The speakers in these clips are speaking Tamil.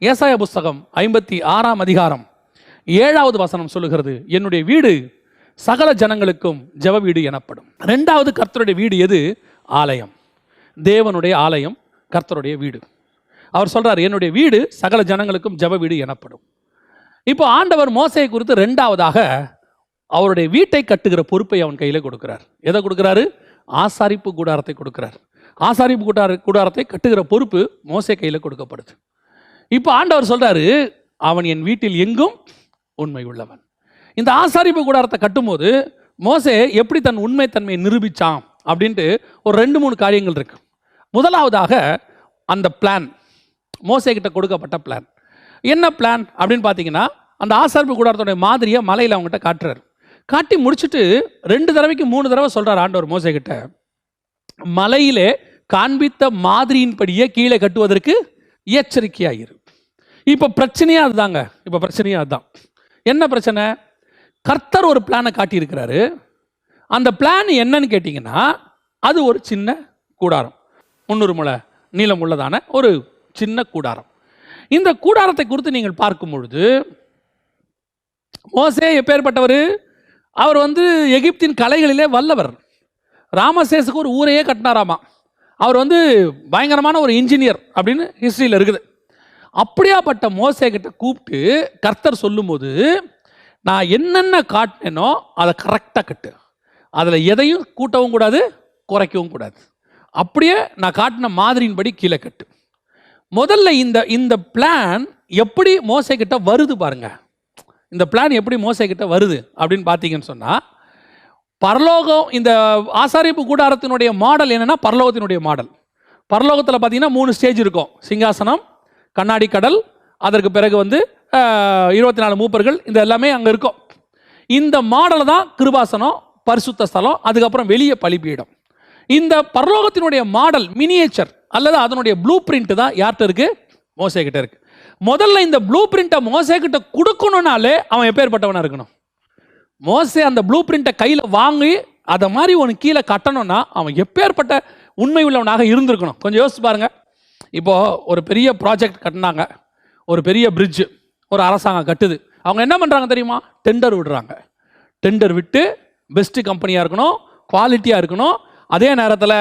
ஏசாயா புஸ்தகம் 56ஆம் அதிகாரம் 7வது வசனம் சொல்லுகிறது, என்னுடைய வீடு சகல ஜனங்களுக்கும் ஜெப வீடு எனப்படும். 2வது கர்த்தருடைய வீடு எது? ஆலயம். தேவனுடைய ஆலயம் கர்த்தருடைய வீடு. அவர் சொல்றார், என்னுடைய வீடு சகல ஜனங்களுக்கும் ஜெப வீடு எனப்படும். இப்போ ஆண்டவர் மோசேயை குறித்து 2வதாக அவருடைய வீட்டை கட்டுகிற பொறுப்பை அவன் கையில கொடுக்கிறார். எதை கொடுக்கிறாரு? ஆசாரிப்பு கூடாரத்தை கொடுக்கிறார். ஆசாரிப்பு கூடாரத்தை கட்டுகிற பொறுப்பு மோசே கையில கொடுக்கப்படுது. இப்போ ஆண்டவர் சொல்றாரு, அவன் என் வீட்டில் எங்கும் உண்மை உள்ளவன். இந்த ஆசாரிப்பு கூடாரத்தை கட்டும்போது மோசே எப்படி தன் உண்மைத்தன்மையை நிரூபிச்சான் அப்படின்ட்டு ஒரு 2-3 காரியங்கள் இருக்கு. முதலாவதாக அந்த பிளான், மோசே கிட்ட கொடுக்கப்பட்ட பிளான். என்ன பிளான் அப்படின்னு பார்த்தீங்கன்னா, அந்த ஆசாரிப்பு கூடாரத்துடைய மாதிரியை மலையில் அவங்ககிட்ட காட்டுறாரு. காட்டி முடிச்சுட்டு 2 தடவைக்கு 3 தடவை சொல்றார் ஆண்டவர் மோசே கிட்ட, மலையிலே காண்பித்த மாதிரியின்படியே கீழே கட்டுவதற்கு எச்சரிக்கையாயிரு. இப்போ பிரச்சனையா அதுதாங்க. இப்போ பிரச்சனையா அதுதான். என்ன பிரச்சனை? கர்த்தர் ஒரு பிளானை காட்டியிருக்கிறாரு. அந்த பிளான் என்னன்னு கேட்டிங்கன்னா, அது ஒரு சின்ன கூடாரம், 300 முழ நீளம் உள்ளதான ஒரு சின்ன கூடாரம். இந்த கூடாரத்தை குறித்து நீங்கள் பார்க்கும் பொழுது, மோசே எப்பேற்பட்டவர்? அவர் எகிப்தின் கலைகளிலே வல்லவர். ராமசேஸுக்கு ஒரு ஊரையே கட்டினாராமா. அவர் பயங்கரமான ஒரு இன்ஜினியர் அப்படின்னு ஹிஸ்டரியில் இருக்குது. அப்படியாப்பட்ட மோசே கிட்ட கூப்பிட்டு கர்த்தர் சொல்லும்போது, நான் என்னென்ன காட்டினேனோ அதை கரெக்டாக கட்டு, அதில் எதையும் கூட்டவும் கூடாது, குறைக்கவும் கூடாது, அப்படியே நான் காட்டின மாதிரியின்படி கீழே கட்டு. முதல்ல இந்த பிளான் எப்படி மோசே கிட்ட வருது பாருங்க. இந்த பிளான் எப்படி மோசே கிட்ட வருது அப்படின்னு பார்த்தீங்கன்னு சொன்னால், பரலோகம், இந்த ஆசாரிப்பு கூடாரத்தினுடைய மாடல் என்னன்னா பரலோகத்தினுடைய மாடல். பரலோகத்தில் பார்த்தீங்கன்னா 3 ஸ்டேஜ் இருக்கும். சிங்காசனம், கண்ணாடி கடல், அதற்கு பிறகு 24 மூப்பர்கள், இந்த எல்லாமே அங்கே இருக்கும். இந்த மாடல் தான் கிருபாசனம், பரிசுத்த ஸ்தலம், அதுக்கப்புறம் வெளியே பலிபீடம். இந்த பரலோகத்தினுடைய மாடல் மினியேச்சர் அல்லது அதனுடைய ப்ளூ பிரிண்ட் தான் யார்கிட்ட இருக்கு? மோசே கிட்ட இருக்கு. முதல்ல இந்த ப்ளூ பிரிண்ட்டை மோசே கிட்ட கொடுக்கணும்னாலே அவன் எப்பேற்பட்டவனா இருக்கணும்? மோசே அந்த ப்ளூ பிரிண்ட்டை கையில் வாங்கி அதை மாதிரி உனக்கு கீழே கட்டணும்னா அவன் எப்பேற்பட்ட உண்மை உள்ளவனாக இருந்திருக்கணும். கொஞ்சம் யோசிச்சு பாருங்க. இப்போ ஒரு பெரிய ப்ராஜெக்ட் கட்டினாங்க, ஒரு பெரிய பிரிட்ஜ் ஒரு அரசாங்கம் கட்டுது. அவங்க என்ன பண்ணுறாங்க தெரியுமா? டெண்டர் விடுறாங்க. டெண்டர் விட்டு பெஸ்ட்டு கம்பெனியாக இருக்கணும், குவாலிட்டியாக இருக்கணும், அதே நேரத்தில்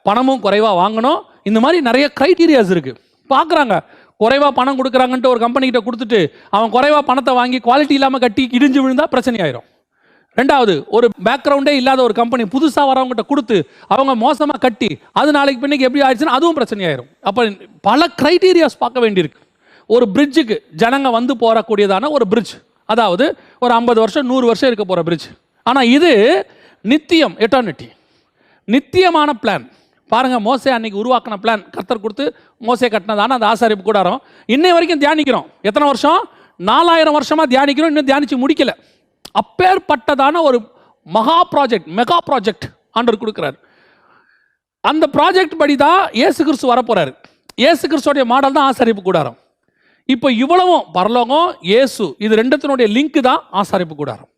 பணமும் குறைவாக வாங்கணும். இந்த மாதிரி நிறைய க்ரைட்டீரியாஸ் இருக்குது. பார்க்குறாங்க, குறைவாக பணம் கொடுக்குறாங்கன்ட்டு ஒரு கம்பெனிகிட்ட கொடுத்துட்டு அவன் குறைவாக பணத்தை வாங்கி குவாலிட்டி இல்லாமல் கட்டி இடிஞ்சு விழுந்தால் பிரச்சனை ஆயிரும். 2வது, ஒரு பேக்ரவுண்டே இல்லாத ஒரு கம்பெனி புதுசாக வரவங்ககிட்ட கொடுத்து அவங்க மோசமாக கட்டி அது நாளைக்கு பின்னைக்கு எப்படி ஆயிடுச்சுன்னா அதுவும் பிரச்சனை ஆயிரும். அப்போ பல க்ரைட்டீரியாஸ் பார்க்க வேண்டியிருக்கு. ஒரு பிரிட்ஜுக்கு ஜனங்க போகக்கூடியதான ஒரு பிரிட்ஜ், அதாவது ஒரு 50 வருஷம் 100 வருஷம் இருக்க போகிற பிரிட்ஜ். ஆனால் இது நித்தியம், எட்டர்னிட்டி, நித்தியமான பிளான். பாருங்க, மோசே அன்னைக்கு உருவாக்கின பிளான் கர்த்தர் கொடுத்து மோசே கட்டினதான அந்த ஆசாரிப்பு கூடாரம் இன்னை வரைக்கும் தியானிக்கிறோம். எத்தனை வருஷம்? 4000 வருஷமா தியானிக்கிறோம், இன்னும் தியானிச்சு முடிக்கல. அப்பேற்பட்டதான ஒரு மகா ப்ராஜெக்ட், மெகா ப்ராஜெக்ட் ஆண்டவர் கொடுக்கிறார். அந்த ப்ராஜெக்ட் படி தான் இயேசு கிறிஸ்து வரப்போறாரு. இயேசு கிறிஸ்துவோடைய மாடல் தான் ஆசாரிப்பு கூடாரம். இப்போ இவ்வளவும் பரலோகம், இயேசு, இது 2த்தினுடைய லிங்க் தான் ஆசாரிப்பு கூடாரம்.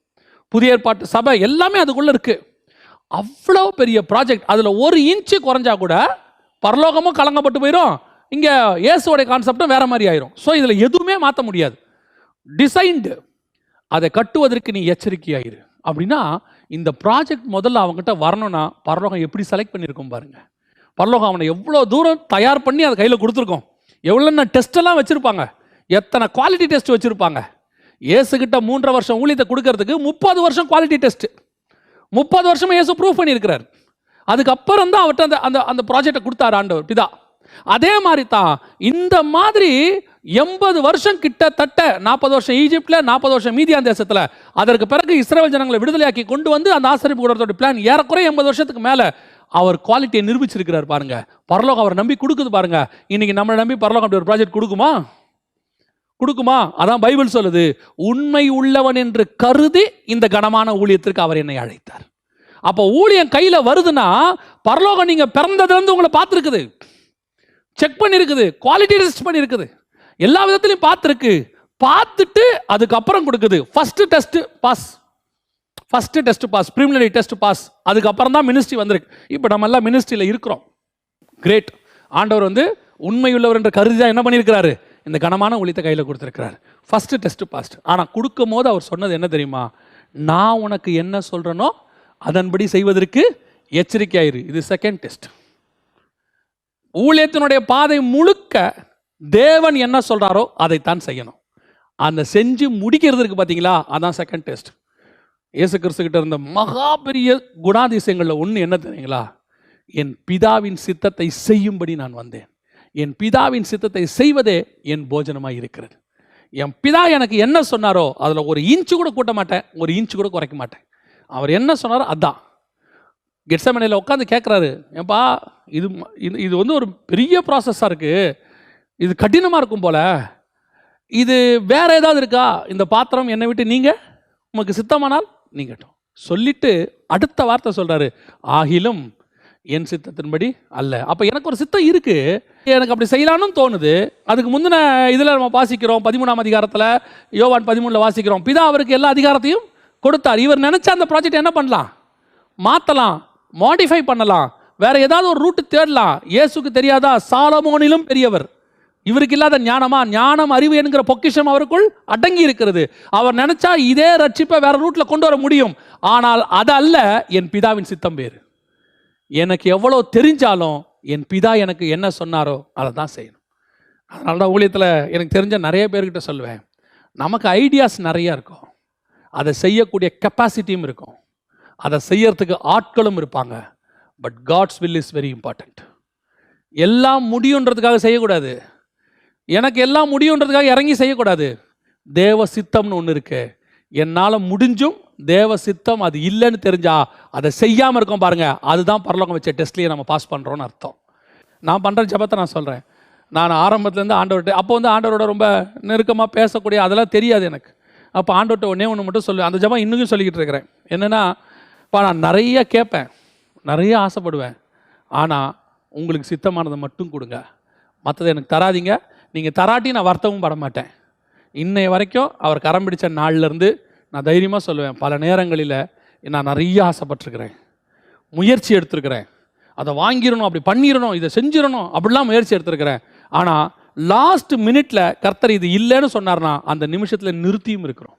புதிய ஏற்பாட்டு சபை எல்லாமே அதுக்குள்ள இருக்கு. அவ்வளோ பெரிய ப்ராஜெக்ட். அதில் 1 இன்ச்சு குறைஞ்சா கூட பரலோகமும் கலங்கப்பட்டு போயிடும், இங்கே இயேசுவோடைய கான்செப்டும் வேற மாதிரி ஆயிரும். ஸோ இதில் எதுவுமே மாற்ற முடியாது. டிசைன்டு. அதை கட்டுவதற்கு நீ எச்சரிக்கையாயிரு. அப்படின்னா இந்த ப்ராஜெக்ட் முதல்ல அவங்ககிட்ட வரணும்னா பரலோகம் எப்படி செலக்ட் பண்ணியிருக்கோம் பாருங்க. பரலோகம் அவனை எவ்வளோ தூரம் தயார் பண்ணி அதை கையில் கொடுத்துருக்கோம். எவ்வளோ டெஸ்ட்டெல்லாம் வச்சுருப்பாங்க, எத்தனை குவாலிட்டி டெஸ்ட் வச்சுருப்பாங்க. இயேசுகிட்ட 3.5 வருஷம் ஊழியத்தை கொடுக்கறதுக்கு 30 வருஷம் குவாலிட்டி டெஸ்ட், 30 வருஷமா இயேசு ப்ரூவ் பண்ணியிருக்கிறார். அதுக்கப்புறம் தான் அவர்கிட்ட அந்த அந்த ப்ராஜெக்டை கொடுத்தாரு ஆண்டவர் பிதா. அதே மாதிரி தான் இந்த மாதிரி 80 வருஷம் கிட்டத்தட்ட 40 வருஷம் ஈஜிப்ட்ல, 40 வருஷம் மீதியான் தேசத்துல, அதற்கு பிறகு இஸ்ரவேல் ஜனங்களை விடுதலையாக்கி கொண்டு வந்து அந்த ஆசாரிப்பு கூடாரத்தோட பிளான் ஏறக்குறைய 80 வருஷத்துக்கு மேல அவர் குவாலிட்டியை நிரூபிச்சிருக்கிறார் பாருங்க. பரலோகம் அவர் நம்பி கொடுக்குது பாருங்க. இன்னைக்கு நம்மளை நம்பி பரலோகம் அப்படி ஒரு ப்ராஜெக்ட் கொடுக்குமா? கொடுக்குமா? அதான் பைபிள் சொல்லுது, உண்மை உள்ளவன் என்று கருதி இந்த கனமான ஊழியத்திற்கு அவர் என்னை அழைத்தார். அப்போ ஊழியம் கையில வருதுன்னா பரலோகம் நீங்க பிறந்ததுல இருந்து உங்களை பார்த்துருக்குது, செக் பண்ணிருக்குது, குவாலிட்டி டெஸ்ட் பண்ணிருக்குது, எல்லா விதத்திலையும் பார்த்துருக்கு. பார்த்துட்டு அதுக்கப்புறம் கொடுக்குது. First test pass, first test pass, preliminary test pass. அதுக்கப்புறம் தான் மினிஸ்ட்ரி வந்திருக்கு. இப்போ நம்ம எல்லாம் மினிஸ்ட்ரியில் இருக்கிறோம். கிரேட். ஆண்டவர் உண்மையுள்ளவர் என்ற கருதி தான் என்ன பண்ணியிருக்கிறாரு? இந்த கனமான ஊழியத்தை கையில் கொடுத்துருக்கிறார். First test passed. ஆனால் கொடுக்கும் போது அவர் சொன்னது என்ன தெரியுமா? நான் உனக்கு என்ன சொல்கிறேனோ அதன்படி செய்வதற்கு எச்சரிக்கையாயிரு. இது செகண்ட் டெஸ்ட். ஊழியத்தினுடைய பாதை முழுக்க தேவன் என்ன சொல்கிறாரோ அதைத்தான் செய்யணும். அந்த செஞ்சு முடிக்கிறதுக்கு பார்த்தீங்களா, அதான் செகண்ட் டெஸ்ட். இயேசு கிறிஸ்துக்கிட்ட இருந்த மகா பெரிய குணாதிசயங்களில் ஒன்று என்ன தெரியுங்களா? என் பிதாவின் சித்தத்தை செய்யும்படி நான் வந்தேன். என் பிதாவின் சித்தத்தை செய்வதே என் போஜனமாக இருக்கிறது. என் பிதா எனக்கு என்ன சொன்னாரோ அதில் ஒரு இன்ச்சு கூட கூட்ட மாட்டேன், ஒரு இன்ச்சு கூட குறைக்க மாட்டேன். அவர் என்ன சொன்னாரோ அதான். கெட்சமனையில் உட்காந்து கேட்குறாரு, ஏன்பா இது இது வந்து ஒரு பெரிய ப்ராசஸாக இருக்குது, இது கடினமாக இருக்கும் போல், இது வேற ஏதாவது இருக்கா? இந்த பாத்திரம் என்னை விட்டு நீங்கள் உமக்கு சித்தமானால் நீங்கட்டும் சொல்லிட்டு அடுத்த வார்த்தை சொல்கிறாரு, ஆகிலும் என் சித்தத்தின்படி அல்ல. அப்போ எனக்கு ஒரு சித்தம் இருக்குது, எனக்கு அப்படி செய்யலான்னு தோணுது. அதுக்கு முந்தின இதில் நம்ம வாசிக்கிறோம், 13ஆம் அதிகாரத்தில் யோவான் 13 வாசிக்கிறோம், பிதா அவருக்கு எல்லா அதிகாரத்தையும் கொடுத்தார். இவர் நினச்ச அந்த ப்ராஜெக்ட் என்ன பண்ணலாம்? மாற்றலாம், மாடிஃபை பண்ணலாம், வேற ஏதாவது ஒரு ரூட்டு தேடலாம். இயேசுக்கு தெரியாதா? சாலமோனிலும் பெரியவர். இவருக்கு இல்லாத ஞானமா? ஞானம் அறிவு என்கிற பொக்கிஷம் அவருக்குள் அடங்கி இருக்கிறது. அவர் நினைச்சா இதே ரட்சிப்பை வேற ரூட்ல கொண்டு வர முடியும். ஆனால் அது அல்ல என் பிதாவின் சித்தம் வேறு. எனக்கு எவ்வளோ தெரிஞ்சாலும் என் பிதா எனக்கு என்ன சொன்னாரோ அதை தான் செய்யணும். அதனால தான் ஊழியத்தில் எனக்கு தெரிஞ்ச நிறைய பேர்கிட்ட சொல்லுவேன், நமக்கு ஐடியாஸ் நிறைய இருக்கும், அதை செய்யக்கூடிய கெப்பாசிட்டியும் இருக்கும், அதை செய்யறதுக்கு ஆட்களும் இருப்பாங்க. But God's will is very important. எல்லாம் முடியுன்றதுக்காக செய்யக்கூடாது, எனக்கு எல்லாம் முடியுன்றதுக்காக இறங்கி செய்யக்கூடாது. தேவ சித்தம்னு ஒன்று இருக்கு. என்னால் முடிஞ்சும் தேவ சித்தம் அது இல்லைன்னு தெரிஞ்சா அதை செய்யாமல் இருக்கோம் பாருங்க, அதுதான் பரலோகம் வச்ச டெஸ்ட்லேயே நம்ம பாஸ் பண்ணுறோன்னு அர்த்தம். நான் பண்ணுற ஜபத்தை நான் சொல்கிறேன். நான் ஆரம்பத்துலேருந்து ஆண்டவர்கிட்ட, அப்போ வந்து ஆண்டவரோட ரொம்ப நெருக்கமாக பேசக்கூடிய அதெல்லாம் தெரியாது எனக்கு. அப்போ ஆண்டவர்கிட்ட ஒன்றே ஒன்று மட்டும் சொல்லுவேன். அந்த ஜபம் இன்னும் சொல்லிக்கிட்டு இருக்கிறேன். என்னென்னா, நான் நிறைய கேட்பேன், நிறைய ஆசைப்படுவேன், ஆனால் உங்களுக்கு சித்தமானதை மட்டும் கொடுங்க, மற்றதை எனக்கு தராதிங்க. நீங்கள் தராட்டி நான் வருத்தமும் பட மாட்டேன். இன்னைய வரைக்கும் அவர் கரம் பிடிச்ச நாள்லேருந்து நான் தைரியமாக சொல்லுவேன், பல நேரங்களில் நான் நிறைய ஆசைப்பட்டிருக்கிறேன், முயற்சி எடுத்திருக்கிறேன், அதை வாங்கிடணும், அப்படி பண்ணிடணும், இதை செஞ்சிடணும், அப்படிலாம் முயற்சி எடுத்திருக்கிறேன். ஆனால் லாஸ்ட் மினிட்ல கர்த்தர் இது இல்லைன்னு சொன்னார்னா அந்த நிமிஷத்தில் நிறுத்தியும் இருக்கிறோம்.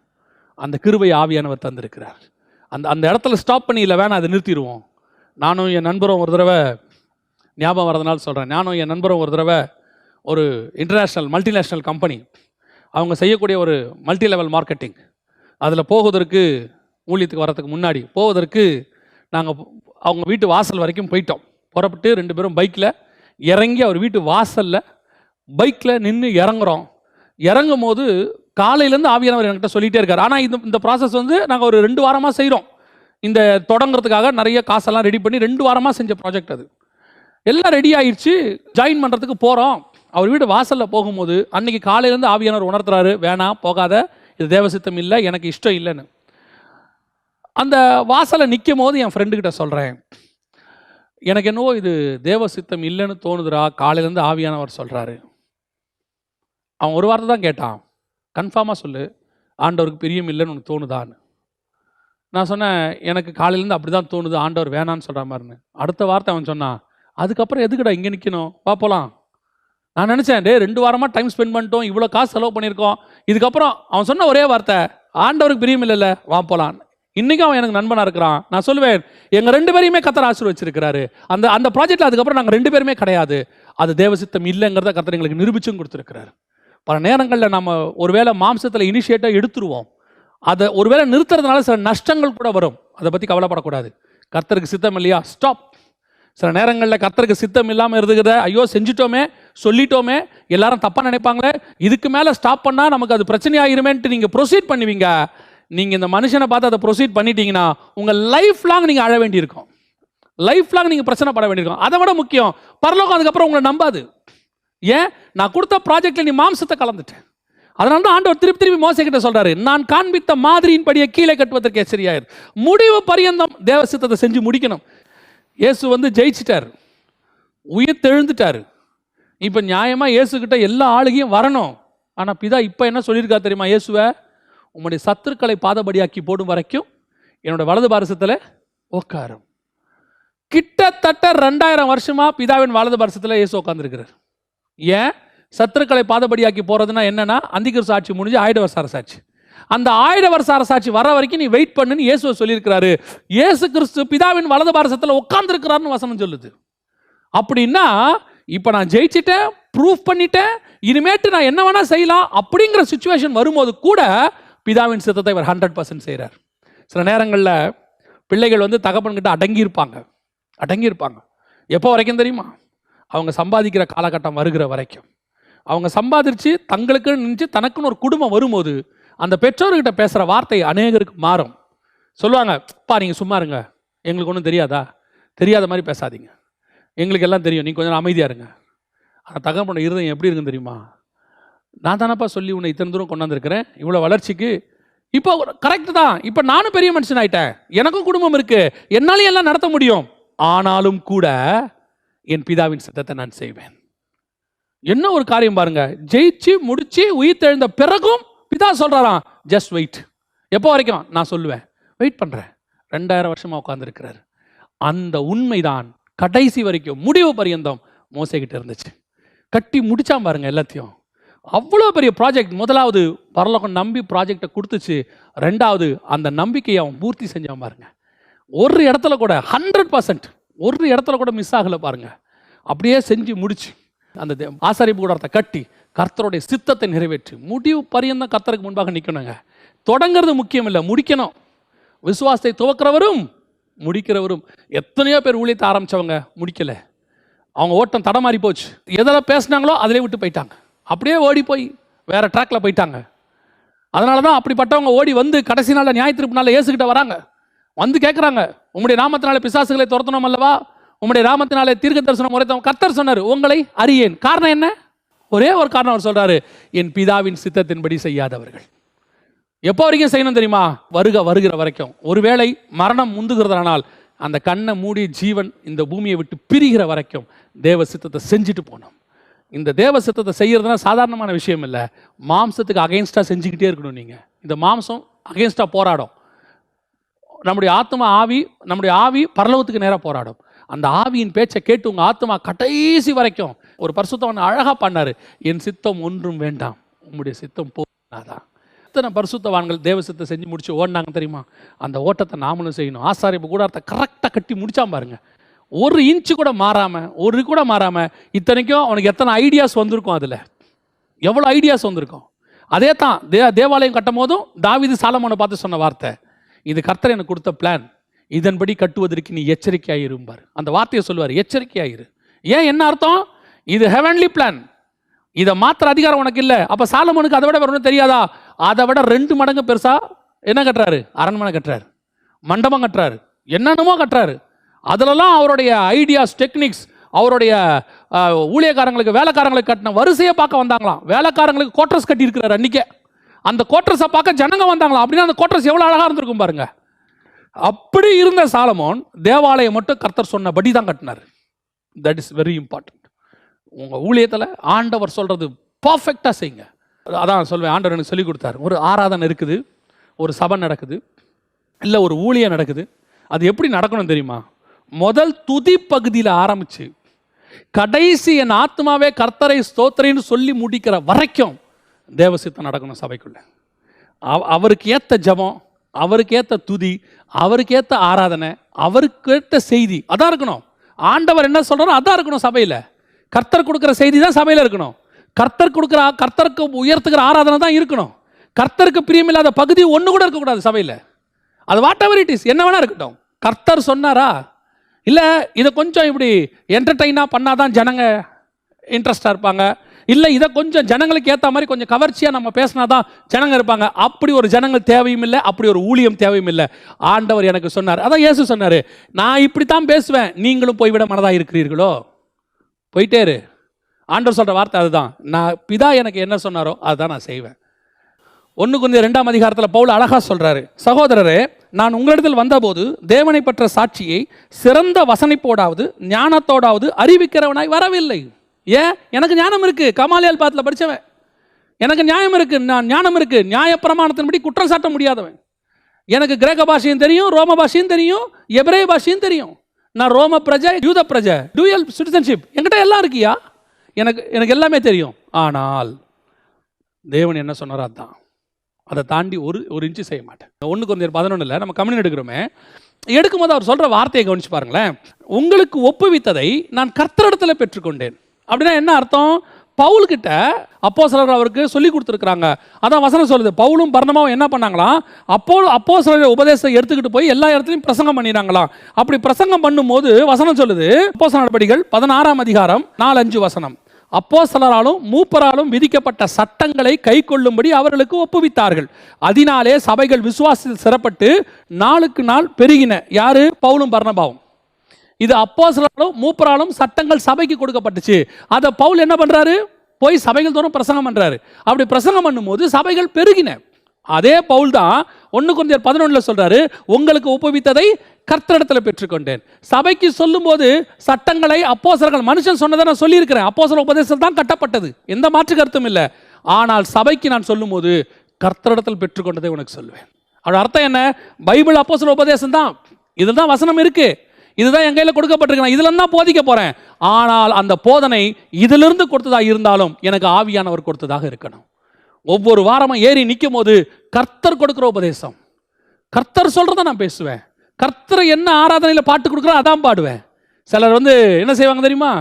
அந்த கிருபை ஆவியானவர் தந்திருக்கிறார். அந்த இடத்துல ஸ்டாப் பண்ணி இல்லை வேணாம் அதை நிறுத்திடுவோம். நானும் என் நண்பரும் ஒரு தடவை, ஞாபகம் வரதுனால சொல்கிறேன், நானும் என் நண்பரும் ஒரு தடவை ஒரு இன்டர்நேஷ்னல் மல்டிநேஷ்னல் கம்பெனி, அவங்க செய்யக்கூடிய ஒரு மல்டி லெவல் மார்க்கெட்டிங், அதில் போவதற்கு ஊழியத்துக்கு வரதுக்கு முன்னாடி போவதற்கு நாங்கள் அவங்க வீட்டு வாசல் வரைக்கும் போயிட்டோம். புறப்பட்டு 2 பேரும் பைக்கில் இறங்கி அவர் வீட்டு வாசலில் பைக்கில் நின்று இறங்குறோம். இறங்கும் போது காலையிலேருந்து ஆவியானவர் என்கிட்ட சொல்லிகிட்டே இருக்கார். ஆனால் இந்த ப்ராசஸ் வந்து நாங்கள் ஒரு 2 வாரமாக செய்கிறோம். இந்த தொடங்குறதுக்காக நிறைய காசெல்லாம் ரெடி பண்ணி 2 வாரமாக செஞ்ச ப்ராஜெக்ட் அது. எல்லாம் ரெடி ஆயிடுச்சு, ஜாயின் பண்ணுறதுக்கு போகிறோம். அவர் வீடு வாசலில் போகும்போது அன்றைக்கி காலையிலேருந்து ஆவியானவர் உணர்த்துறாரு, வேணாம் போகாத, இது தேவசித்தம் இல்லை, எனக்கு இஷ்டம் இல்லைன்னு. அந்த வாசலை நிற்கும் போது என் ஃப்ரெண்டுக்கிட்ட சொல்கிறேன், எனக்கு என்னவோ இது தேவசித்தம் இல்லைன்னு தோணுதுரா, காலையிலேருந்து ஆவியானவர் சொல்கிறாரு. அவன் ஒரு வார்த்தை தான் கேட்டான், கன்ஃபார்மாக சொல்லு, ஆண்டவருக்கு பிரியம் இல்லைன்னு உனக்கு தோணுதான்னு. நான் சொன்னேன், எனக்கு காலையிலேருந்து அப்படி தான் தோணுது, ஆண்டவர் வேணான்னு சொல்கிற மாதிரின்னு. அடுத்த வார்த்தை அவன் சொன்னான், அதுக்கப்புறம் எதுக்குடா இங்கே நிற்கணும், வா போகலாம். நான் நினச்சேன், 2 வாரமாக டைம் ஸ்பெண்ட் பண்ணிட்டோம், இவ்வளோ காசு செலவு பண்ணியிருக்கோம், இதுக்கப்புறம் அவன் சொன்ன ஒரே வார்த்தை, ஆண்டவருக்கு பிரியம் இல்லைல்ல, வா போகலாம். இன்றைக்கும் அவன் எனக்கு நண்பனாக இருக்கிறான். நான் சொல்லுவேன், எங்கள் 2 பேரையுமே கர்த்தர் ஆசீர்வதிச்சிருக்கிறாரு. அந்த ப்ராஜெக்டில் அதுக்கப்புறம் நாங்கள் 2 பேருமே கிடையாது. அது தேவசித்தம் இல்லைங்கிறத கர்த்தர் எங்களுக்கு நிரூபிச்சும் கொடுத்துருக்கிறாரு. பல நேரங்களில் நம்ம ஒருவேளை மாம்சத்தில் இனிஷியேட்டாக எடுத்துருவோம், அதை ஒருவேளை நிறுத்துறதுனால சில நஷ்டங்கள் கூட வரும். அதை பற்றி கவலைப்படக்கூடாது. கர்த்தருக்கு சித்தம் இல்லையா, ஸ்டாப். சில நேரங்களில் கர்த்தருக்கு சித்தம் இல்லாமல் இருக்குத, ஐயோ செஞ்சிட்டோமே, சொல்லிட்டோமே, எல்லாரும் தப்பாக நினைப்பாங்களே, இதுக்கு மேலே ஸ்டாப் பண்ணால் நமக்கு அது பிரச்சனை ஆகிருமேன்ட்டு நீங்கள் ப்ரொசீட் பண்ணுவீங்க. நீங்கள் இந்த மனுஷனை பார்த்து அதை ப்ரொசீட் பண்ணிட்டீங்கன்னா உங்கள் லைஃப் லாங் நீங்கள் அழ வேண்டியிருக்கும், லைஃப் லாங் நீங்கள் பிரச்சனை பட வேண்டியிருக்கும். அதை விட முக்கியம், பரலோகம் அதுக்கப்புறம் உங்களை நம்பாது. ஏன்? நான் கொடுத்த ப்ராஜெக்டில் நீ மாம்சத்தை கலந்துட்டேன். அதனால தான் ஆண்டவர் திருப்பி மோசேக்கிட்ட சொல்கிறாரு, நான் காண்பித்த மாதிரியின்படியே கீழே கட்டுவதற்கு எச்சரியாயிரு, முடிவு பரியந்தம் தேவ சித்தத்தை செஞ்சு முடிக்கணும். இயேசு வந்து ஜெயிச்சிட்டார், உயிர் தெழுந்துட்டார். இப்போ நியாயமாக இயேசுக்கிட்ட எல்லா ஆளுகையும் வரணும். ஆனால் பிதா இப்போ என்ன சொல்லியிருக்கா தெரியுமா? இயேசுவை உம்முடைய சத்துருக்களை பாதபடியாக்கி போடும் வரைக்கும் என்னோட வலது பாரசத்தில் உட்காரும். கிட்டத்தட்ட 2000 வருஷமா பிதாவின் வலது பாரசத்தில் இயேசு உட்காந்துருக்கிறார். ஏன்? சத்துருக்களை பாதபடியாக்கி போறதுன்னா என்னன்னா, அந்திகிறிஸ்து ஆட்சி முடிஞ்சு 1000 வருஷ அரசாட்சி. அந்த 1000 வருஷ அரசாட்சி வர வரைக்கும் நீ வெயிட் பண்ணுன்னு இயேசுவை சொல்லியிருக்கிறாரு. இயேசு கிறிஸ்து பிதாவின் வலது பாரசத்தில் உட்கார்ந்துருக்கிறாருன்னு வசனம் சொல்லுது. அப்படின்னா இப்போ நான் ஜெயிச்சிட்டேன், ப்ரூஃப் பண்ணிட்டேன், இனிமேட்டு நான் என்ன வேணா செய்யலாம் அப்படிங்கிற சுச்சுவேஷன் வரும்போது கூட பிதாவின் சித்தத்தை இவர் 100% செய்கிறார். சில நேரங்களில் பிள்ளைகள் வந்து தகப்பன்கிட்ட அடங்கியிருப்பாங்க. எப்போ வரைக்கும் தெரியுமா? அவங்க சம்பாதிக்கிற காலகட்டம் வருகிற வரைக்கும். அவங்க சம்பாதிச்சு தங்களுக்குன்னு நினச்சி தனக்குன்னு ஒரு குடும்பம் வரும்போது அந்த பெற்றோர்கிட்ட பேசுகிற வார்த்தை அநேகருக்கு மாறும். சொல்லுவாங்க, பா நீங்கள் சும்மா இருங்க, எங்களுக்கு ஒன்றும் தெரியாதா, தெரியாத மாதிரி பேசாதீங்க, எங்களுக்கு எல்லாம் தெரியும், நீங்கள் கொஞ்சம் அமைதியாக இருங்க. ஆனால் தகப்பனோட இருதயம் எப்படி இருக்குன்னு தெரியுமா? நான் தானப்பா சொல்லி உன்னை இத்தனை தூரம் கொண்டாந்துருக்கிறேன், இவ்வளோ வளர்ச்சிக்கு. இப்போ கரெக்டு தான், இப்போ நானும் பெரிய மனுஷன் ஆயிட்டேன், எனக்கும் குடும்பம் இருக்குது, என்னாலையும் எல்லாம் நடத்த முடியும், ஆனாலும் கூட என் பிதாவின் சித்தத்தை நான் செய்வேன். என்ன ஒரு காரியம் பாருங்க, ஜெயிச்சு முடிச்சு உயிர் தெழுந்த பிறகும் பிதா சொல்றாராம், ஜஸ்ட் வெயிட். எப்போ வரைக்கும்? நான் சொல்லுவேன், வெயிட் பண்றேன். 2000 வருஷமா உட்கார்ந்துருக்கிறார். அந்த உண்மைதான் கடைசி வரைக்கும் முடிவு பரியந்தம் மோசே கிட்ட இருந்துச்சு. கட்டி முடிச்சான் பாருங்க எல்லாத்தையும். அவ்வளோ பெரிய ப்ராஜெக்ட். முதலாவது பரலோகம் நம்பி ப்ராஜெக்டை கொடுத்துச்சு. 2வது அந்த நம்பிக்கையை அவன் பூர்த்தி செஞ்சான் பாருங்க. ஒரு இடத்துல கூட 100% ஒரு இடத்துல கூட மிஸ் ஆகலை பாருங்க. அப்படியே செஞ்சு முடிச்சு அந்த ஆசாரிப்பு கூடாரத்தை கட்டி கர்த்தருடைய சித்தத்தை நிறைவேற்றி முடிவு பரியந்தம் கர்த்தருக்கு முன்பாக நிற்கணுங்க. தொடங்கிறது முக்கியம் இல்லை, முடிக்கணும். விசுவாசத்தை துவக்கிறவரும் முடிக்கிறவரும். எத்தனையோ பேர் ஊழியத்தை ஆரம்பித்தவங்க முடிக்கலை, அவங்க ஓட்டம் தடமாறி போச்சு. எதில் பேசினாங்களோ அதிலே விட்டு போயிட்டாங்க, அப்படியே ஓடி போய் வேற ட்ராக்ல போயிட்டாங்க. அதனால தான் அப்படிப்பட்டவங்க ஓடி வந்து கடைசி நாளில் நியாயத்தீர்ப்பு நாளில் இயேசுகிட்ட வராங்க, வந்து கேட்குறாங்க, உம்முடைய நாமத்தினாலே பிசாசுகளை துரத்தணும் அல்லவா, உம்முடைய நாமத்தினாலே தீர்க்க தரிசனம் உரைத்தவன் கர்த்தர் சொன்னார், உங்களை அறியேன். காரணம் என்ன? ஒரே ஒரு காரணம் அவர் சொல்றாரு, என் பிதாவின் சித்தத்தின்படி செய்யாதவர்கள். எப்போ வரைக்கும் செய்யணும் தெரியுமா? வருகிற வரைக்கும். ஒருவேளை மரணம் முந்துகிறதுனால் அந்த கண்ணை மூடி ஜீவன் இந்த பூமியை விட்டு பிரிகிற வரைக்கும் தேவ சித்தத்தை செஞ்சுட்டு போனோம். இந்த தேவ சித்தத்தை செய்யறதுனா சாதாரணமான விஷயம் இல்லை. மாம்சத்துக்கு அகைன்ஸ்டாக செஞ்சுக்கிட்டே இருக்கணும். நீங்கள் இந்த மாம்சம் அகைன்ஸ்டாக போராடும். நம்முடைய ஆவி பரலோகத்துக்கு நேராக போராடும். அந்த ஆவியின் பேச்சை கேட்டு உங்கள் ஆத்மா கடைசி வரைக்கும், ஒரு பரிசுத்தவன் அழகாக பண்ணார், என் சித்தம் ஒன்றும் வேண்டாம், உங்களுடைய சித்தம் போதாதான். எத்தனை பரிசுத்தவான்கள் தேவ சித்தத்தை செஞ்சு முடிச்சு ஓடினாங்க தெரியுமா? அந்த ஓட்டத்தை நாமளும் செய்யணும். ஆசாரிப்பு கூடாரத்தை கரெக்டாக கட்டி முடிச்சான் பாருங்க. ஒரு இன்ச்சு கூட மாறாமல். இத்தனைக்கும் அவனுக்கு எத்தனை ஐடியாஸ் வந்திருக்கும், அதில் எவ்வளோ ஐடியாஸ் வந்திருக்கும். அதே தான் தேவாலயம் கட்டும் போதும் தாவீது சாலமோனை பார்த்து சொன்ன வார்த்தை, இது கர்த்தர் எனக்கு கொடுத்த பிளான், இதன்படி கட்டுவதற்கு நீ எச்சரிக்கையாயிருப்பார். அந்த வார்த்தையை சொல்லுவார், எச்சரிக்கையாயிரு. ஏன், என்ன அர்த்தம்? இது ஹெவன்லி பிளான், இதை மாத்திர அதிகாரம் உனக்கு இல்லை. அப்போ சாலமோனுக்கு அதை விட வரணும் தெரியாதா? அதை விட 2 மடங்கு பெருசா என்ன கட்டுறாரு? அரண்மனை கட்டுறாரு, மண்டபம் கட்டுறாரு, என்னென்னமோ கட்டுறாரு. அதிலெல்லாம் அவருடைய ஐடியாஸ், டெக்னிக்ஸ், அவருடைய ஊழியக்காரங்களுக்கு வேலைக்காரங்களுக்கு கட்டின வரிசையை பார்க்க வந்தாங்களாம். வேலைக்காரங்களுக்கு கோட்ரஸ் கட்டி இருக்கிறார் அன்னைக்கே. அந்த கோட்ரஸை பார்க்க ஜனங்க வந்தாங்களாம். அப்படின்னா அந்த கோட்ரஸ் எவ்வளோ அழகாக இருந்திருக்கும் பாருங்க. அப்படி இருந்த சாலமோன் தேவாலயம் மட்டும் கர்த்தர் சொன்னபடி தான் கட்டினார். That is very important. உங்கள் ஊழியத்தில் ஆண்டவர் சொல்கிறது பர்ஃபெக்டாக செய்யுங்க. அதான் சொல்வேன், ஆண்டவர் எனக்கு சொல்லிக் கொடுத்தாரு. ஒரு ஆராதனை இருக்குது, ஒரு சபை நடக்குது, இல்லை ஒரு ஊழியம் நடக்குது. அது எப்படி நடக்கணும் தெரியுமா? முதல் துதி பகுதியில் ஆரம்பித்து கடைசி என் ஆத்மாவே கர்த்தரை ஸ்தோத்திரன்னு சொல்லி முடிக்கிற வரைக்கும் தேவசித்தம் நடக்கணும் சபைக்குள்ள. அவருக்கு ஏற்ற ஜபம், அவருக்கு ஏற்ற துதி, அவருக்கு ஏற்ற ஆராதனை, அவருக்கு ஏற்ற செய்தி அதான் இருக்கணும். ஆண்டவர் என்ன சொல்கிறாரோ அதான் இருக்கணும் சபையில். கர்த்தர் கொடுக்குற செய்தி தான் சபையில் இருக்கணும். கர்த்தருக்கு உயர்த்துக்கிற ஆராதனை தான் இருக்கணும். கர்த்தருக்கு பிரியமில்லாத பகுதி ஒன்று கூட இருக்கக்கூடாது சபையில். அது வாட் எவர் இட் இஸ், என்ன வேணா இருக்கட்டும். கர்த்தர் சொன்னாரா, இல்லை இதை கொஞ்சம் இப்படி என்டர்டெயினாக பண்ணாதான் ஜனங்க இன்ட்ரெஸ்டாக இருப்பாங்க, இல்லை இதை கொஞ்சம் ஜனங்களுக்கு ஏற்ற மாதிரி கொஞ்சம் கவர்ச்சியாக நம்ம பேசினா தான் ஜனங்க இருப்பாங்க, அப்படி ஒரு ஜனங்கள் தேவையும் இல்லை, அப்படி ஒரு ஊழியம் தேவையும் இல்லை. ஆண்டவர் எனக்கு சொன்னார், அதான் இயேசு சொன்னார், நான் இப்படி தான் பேசுவேன், நீங்களும் போய்விட மனதாக இருக்கிறீர்களோ, போயிட்டே இரு. ஆண்டவர் சொல்கிற வார்த்தை அதுதான். நான் பிதா எனக்கு என்ன சொன்னாரோ அதுதான் நான் செய்வேன். 1 கொரிந்தியர் 2ஆம் அதிகாரத்தில் பவுல் அழகாக சொல்கிறாரு, சகோதரரே, நான் உங்களிடத்தில் வந்தபோது தேவனை பற்ற சாட்சியை சிறந்த வசனிப்போடாவது ஞானத்தோடாவது அறிவிக்கிறவனாய் வரவில்லை. ஏன்? எனக்கு ஞானம் இருக்குது, கமாலியல் பாத்தில் படித்தவன், எனக்கு நியாயம் இருக்குது, நான் ஞானம் இருக்குது, நியாயப்பிரமாணத்தின்படி குற்றம் சாட்ட முடியாதவன். எனக்கு கிரேக்க பாஷையும் தெரியும், ரோம பாஷையும் தெரியும், எபிரேய பாஷையும் தெரியும். நான் ரோம பிரஜை, யூத பிரஜை, டூயல் சிட்டிசன்ஷிப், என்கிட்ட எல்லாம் இருக்கியா, எனக்கு எல்லாமே தெரியும். ஆனால் தேவன் என்ன சொன்னாரோ அதுதான். அதை தாண்டி ஒரு இன்ச்சு செய்ய மாட்டேன். 1 Corinthians 11 நம்ம கம்யூனியன் எடுக்கிறோமே, எடுக்கும்போது அவர் சொல்ற வார்த்தையை கவனிச்சு பாருங்களேன். உங்களுக்கு ஒப்புவித்ததை நான் கர்த்தரிடத்தில் பெற்றுக்கொண்டேன். அப்படின்னா என்ன அர்த்தம்? பவுல்கிட்ட அப்போஸ்தலர்கள் அவருக்கு சொல்லி கொடுத்துருக்காங்க. அதான் வசனம் சொல்லுது, பவுலும் பர்னபாவும் என்ன பண்ணாங்களாம், அப்போஸ்தலர்கள் உபதேசத்தை எடுத்துக்கிட்டு போய் எல்லா இடத்துலையும் பிரசங்கம் பண்ணினாங்களாம். அப்படி பிரசங்கம் பண்ணும்போது வசனம் சொல்லுது, அப்போஸ்தலர் நடபடிகள் 16ஆம் அதிகாரம் 4-5 வசனம், அப்போஸ்தலராலும் மூப்பராலும் விதிக்கப்பட்ட சட்டங்களை கை கொள்ளும்படி அவர்களுக்கு ஒப்புவித்தார்கள். அதனாலே சபைகள் விசுவாசத்தில் சிறப்பட்டு நாளுக்கு நாள் பெருகின. யாரு? பவுலும் பர்னபாவும். இது அப்போஸ்தலராலும் மூப்பராலும் சட்டங்கள் சபைக்கு கொடுக்கப்பட்டுச்சு. அதை பவுல் என்ன பண்றாரு? போய் சபைகள் தோறும் பிரசங்கம் பண்றாரு. அப்படி பிரசங்கம் பண்ணும்போது சபைகள் பெருகின. அதே பவுல் தான் 1 Corinthians 11 சொல்றாரு, உங்களுக்கு ஒப்புவித்ததை கர்த்தரிடத்தில் பெற்றுக்கொண்டேன். சபைக்கு சொல்லும் போது சட்டங்களை அப்போஸ்தலர்கள், மனுஷன் சொன்னதை நான் சொல்லியிருக்கிறேன், அப்போஸ்தலர் உபதேசம் தான் கட்டப்பட்டது, எந்த மாற்று கருத்தும் இல்லை. ஆனால் சபைக்கு நான் சொல்லும் போது கர்த்தரிடத்தில் பெற்றுக்கொண்டதை உனக்கு சொல்வேன். அதோட அர்த்தம் என்ன? பைபிள் அப்போஸ்தலர் உபதேசம் தான், இதில் தான் வசனம் இருக்கு, இதுதான் என் கையில் கொடுக்கப்பட்டிருக்கு, இதுல தான் போதிக்க போறேன். ஆனால் அந்த போதனை இதிலிருந்து கொடுத்ததாக இருந்தாலும் எனக்கு ஆவியானவர் கொடுத்ததாக இருக்கணும். ஒவ்வொரு வாரமும் ஏறி நிற்கும் போது கர்த்தர் கொடுக்கிற உபதேசம், கர்த்தர் சொல்றத நான் பேசுவேன். கர்த்தர் என்ன ஆராதனையில் பாட்டு கொடுக்குறோம் அதான் பாடுவேன். சிலர் என்ன செய்வாங்க தெரியுமா?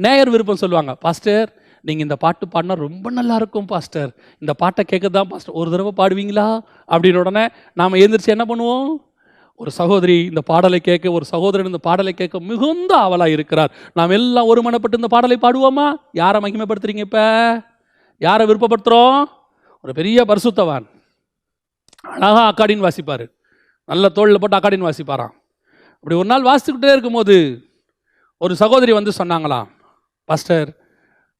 நேயர் விருப்பம் சொல்லுவாங்க, பாஸ்டர் நீங்க இந்த பாட்டு பாடினா ரொம்ப நல்லா இருக்கும் பாஸ்டர், இந்த பாட்டை கேட்க தான் பாஸ்டர், ஒரு தடவை பாடுவீங்களா அப்படின்னு. உடனே நாம எழுந்திரிச்சு என்ன பண்ணுவோம்? ஒரு சகோதரி இந்த பாடலை கேட்க, ஒரு சகோதரன் இந்த பாடலை கேட்க மிகுந்த ஆவலா இருக்கிறார், நாம் எல்லாம் ஒருமனப்பட்டு இந்த பாடலை பாடுவோமா? யாரை மகிமைப்படுத்துறீங்க? இப்ப யாரை விருப்பப்படுத்துறோம்? ஒரு பெரிய பரிசுத்தவான் அழகா அக்காடின்னு வாசிப்பாரு, நல்ல தோளில் போட்டு அக்காடின்னு வாசிப்பாராம். அப்படி ஒரு நாள் வாசிச்சுக்கிட்டே இருக்கும்போது ஒரு சகோதரி சொன்னாங்களாம், பாஸ்டர்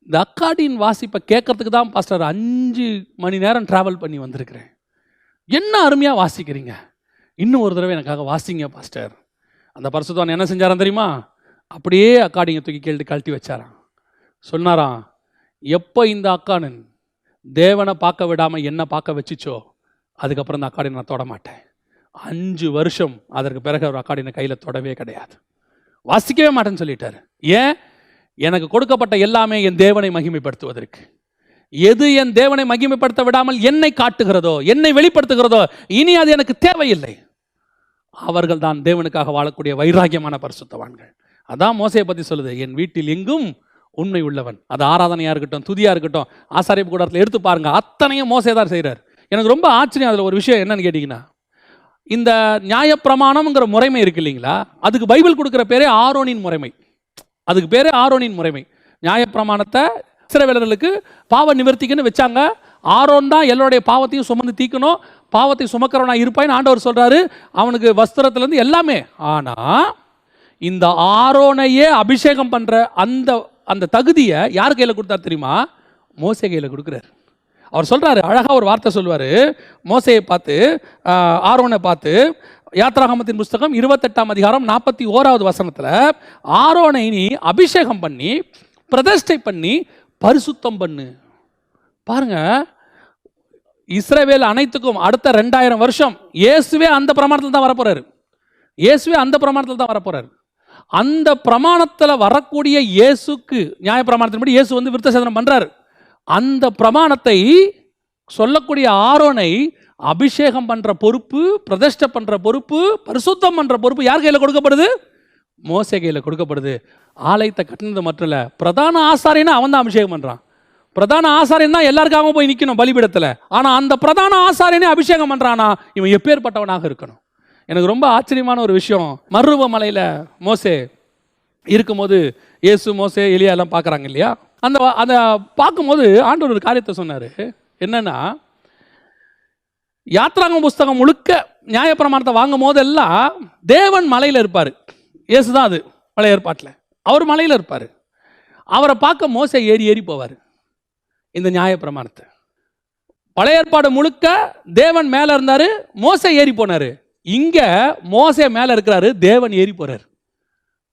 இந்த அக்காடின் வாசிப்பை கேட்கறதுக்கு தான் பாஸ்டர் 5 மணி நேரம் டிராவல் பண்ணி வந்திருக்கிறேன், என்ன அருமையாக வாசிக்கிறீங்க, இன்னும் ஒரு தடவை எனக்காக வாசிங்க பாஸ்டர். அந்த பரிசுத்தவான் என்ன செஞ்சாராம் தெரியுமா? அப்படியே அக்காடிங்க தூக்கி கழட்டி வச்சாராம். சொன்னாராம், எப்போ இந்த அக்கானன் தேவனை பார்க்க விடாமல் என்ன பார்க்க வச்சுச்சோ அதுக்கப்புறம் இந்த அக்காடினை நான் தொட மாட்டேன். 5 வருஷம் அதற்கு பிறகு அவர் அக்காடினை கையில் தொடவே கிடையாது, வாசிக்கவே மாட்டேன்னு சொல்லிட்டாரு. ஏன்? எனக்கு கொடுக்கப்பட்ட எல்லாமே என் தேவனை மகிமைப்படுத்துவதற்கு. எது என் தேவனை மகிமைப்படுத்த விடாமல் என்னை காட்டுகிறதோ, என்னை வெளிப்படுத்துகிறதோ, இனி அது எனக்கு தேவையில்லை. அவர்கள் தான் தேவனுக்காக வாழக்கூடிய வைராகியமான பரிசுத்தவான்கள். அதான் மோசையை பற்றி சொல்லுது, என் வீட்டில் எங்கும் உண்மை உள்ளவன். அது ஆராதனையாக இருக்கட்டும், துதியாக இருக்கட்டும், ஆசாரியப்பு கூடத்தில் எடுத்து பாருங்க, அத்தனையும் மோசே தான் செய்கிறார். எனக்கு ரொம்ப ஆச்சரியம் அதில் ஒரு விஷயம் என்னன்னு கேட்டிங்கன்னா, இந்த நியாயப்பிரமாணம்ங்கிற முறைமை இருக்கு இல்லைங்களா, அதுக்கு பைபிள் கொடுக்குற பேரே ஆரோனின் முறைமை. அதுக்கு பேரே ஆரோனின் முறைமை. நியாயப்பிரமாணத்தை இஸ்ரவேலர்களுக்கு பாவ நிவர்த்திக்குன்னு வச்சாங்க. ஆரோன் தான் எல்லோருடைய பாவத்தையும் சுமந்து தீக்கணும், பாவத்தை சுமக்கிறவனா இருப்பாயின்னு ஆண்டவர் சொல்றாரு. அவனுக்கு வஸ்திரத்திலேருந்து எல்லாமே. ஆனால் இந்த ஆரோனையே அபிஷேகம் பண்ற அந்த தகுதியை யார் கையில் கொடுத்தார் தெரியுமா? மோசே கையில் கொடுக்குறாரு. அவர் சொல்றாரு, அழகா ஒரு வார்த்தை சொல்லுவாரு மோசையை பார்த்து, ஆரோனை பார்த்து. யாத்ராகமத்தின் புஸ்தகம் 28ஆம் அதிகாரம் 41வது வசனத்துல, ஆரோனை நீ அபிஷேகம் பண்ணி பிரதிஷ்டை பண்ணி பரிசுத்தம் பண்ணு. பாருங்க, இஸ்ரவேல் அனைத்துக்கும் அடுத்த 2000 வருஷம் இயேசுவே அந்த பிரமாணத்தில் தான் வரப்போறாரு. இயேசுவே அந்த பிரமாணத்தில் தான் வரப்போறாரு. அந்த பிரமாணத்தில் வரக்கூடிய இயேசுக்கு, நியாய பிரமாணத்தின்படி இயேசு விருத்த சேதனம் பண்றாரு. அந்த பிரமாணத்தை சொல்லக்கூடிய ஆரோனை அபிஷேகம் பண்ற பொறுப்பு, பிரதிஷ்டை பண்ற பொறுப்பு, பரிசுத்தம் பண்ற பொறுப்பு யார் கையில் கொடுக்கப்படுது? மோசே கையில் கொடுக்கப்படுது. ஆலயத்தை கட்டினது மட்டும் இல்ல, பிரதான ஆசாரியனா அவன் தான் அபிஷேகம் பண்றான். பிரதான ஆசாரியன் தான் எல்லாருக்காக போய் நிற்கணும் பலிபீடத்தில். ஆனா அந்த பிரதான ஆசாரியனே அபிஷேகம் பண்றானா, இவன் எப்பேற்பட்டவனாக இருக்கணும். எனக்கு ரொம்ப ஆச்சரியமான ஒரு விஷயம், மருவ மலையில மோசே இருக்கும்போது இயேசு, மோசே, எலியா எல்லாம் பார்க்குறாங்க இல்லையா, அந்த பார்க்கும்போது ஆண்டவர் ஒரு காரியத்தை சொன்னார். என்னன்னா, யாத்ராகம புஸ்தகம் முழுக்க நியாயப்பிரமாணத்தை வாங்கும் போதெல்லாம் தேவன் மலையில் இருப்பார். இயேசு தான் அது பழைய ஏற்பாட்டில், அவர் மலையில் இருப்பார். அவரை பார்க்க மோசே ஏறி ஏறி போவார். இந்த நியாயப்பிரமாணத்தை பழைய ஏற்பாடு முழுக்க தேவன் மேலே இருந்தார், மோசே ஏறி போனார். இங்க மோசே மேலே இருக்கிறாரு, தேவன் ஏறி போறார்.